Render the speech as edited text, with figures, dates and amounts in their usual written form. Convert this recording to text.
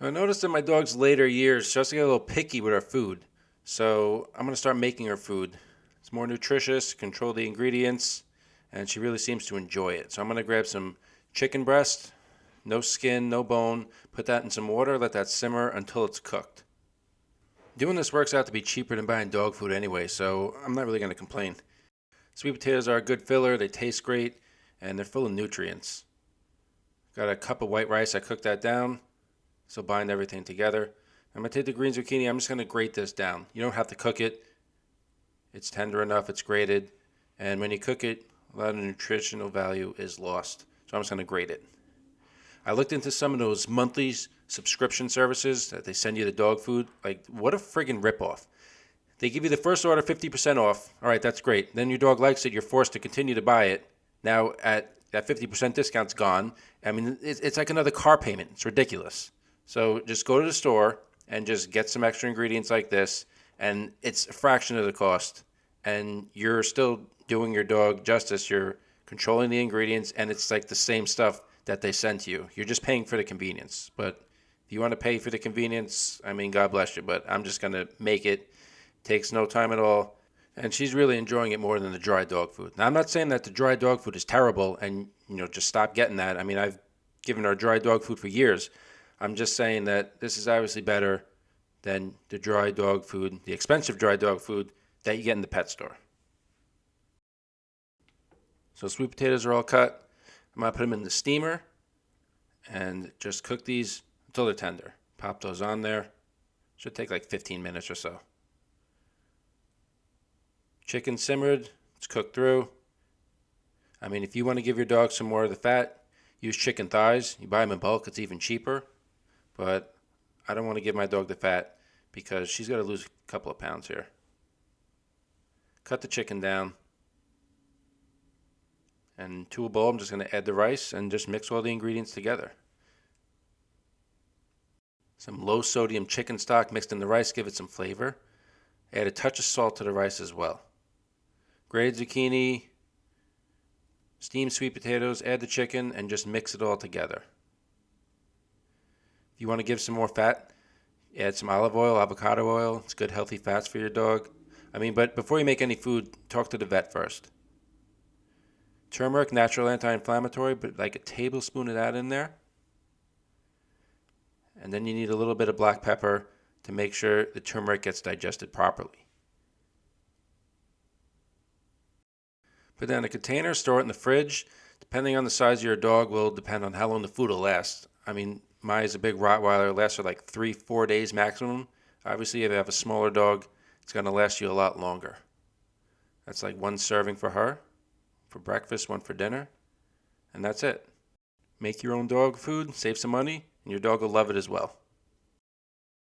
I noticed in my dog's later years, she starts to get a little picky with her food. So I'm going to start making her food. It's more nutritious, control the ingredients, and she really seems to enjoy it. So I'm going to grab some chicken breast, no skin, no bone, put that in some water, let that simmer until it's cooked. Doing this works out to be cheaper than buying dog food anyway, so I'm not really going to complain. Sweet potatoes are a good filler, they taste great, and they're full of nutrients. Got a cup of white rice, I cooked that down. So bind everything together. I'm going to take the green zucchini. I'm just going to grate this down. You don't have to cook it. It's tender enough. It's grated. And when you cook it, a lot of nutritional value is lost. So I'm just going to grate it. I looked into some of those monthly subscription services that they send you the dog food. Like, what a friggin' ripoff. They give you the first order 50% off. All right, that's great. Then your dog likes it. You're forced to continue to buy it. Now, at that 50% discount's gone. I mean, it's like another car payment. It's ridiculous. So just go to the store and just get some extra ingredients like this, and it's a fraction of the cost, and you're still doing your dog justice. You're controlling the ingredients, and it's like the same stuff that they send to you. You're just paying for the convenience. But if you want to pay for the convenience, I mean, God bless you, but I'm just going to make it. Takes no time at all, and she's really enjoying it more than the dry dog food. Now, I'm not saying that the dry dog food is terrible and, just stop getting that. I mean, I've given her dry dog food for years. I'm just saying that this is obviously better than the dry dog food, the expensive dry dog food that you get in the pet store. So sweet potatoes are all cut. I'm going to put them in the steamer and just cook these until they're tender. Pop those on there. Should take like 15 minutes or so. Chicken simmered. It's cooked through. I mean, if you want to give your dog some more of the fat, use chicken thighs. You buy them in bulk. It's even cheaper. But I don't want to give my dog the fat because she's got to lose a couple of pounds here. Cut the chicken down. And to a bowl, I'm just going to add the rice and just mix all the ingredients together. Some low sodium chicken stock mixed in the rice, give it some flavor. Add a touch of salt to the rice as well. Grated zucchini, steamed sweet potatoes, add the chicken, and just mix it all together. If you want to give some more fat, add some olive oil, avocado oil. It's good healthy fats for your dog. But before you make any food, talk to the vet first. Turmeric, natural anti-inflammatory, but like a tablespoon of that in there. And then you need a little bit of black pepper to make sure the turmeric gets digested properly. Put that in a container, store it in the fridge. Depending on the size of your dog will depend on how long the food will last. Mine is a big Rottweiler. It lasts for like 3-4 days maximum. Obviously, if you have a smaller dog, it's going to last you a lot longer. That's like one serving for her, for breakfast, one for dinner, and that's it. Make your own dog food, save some money, and your dog will love it as well.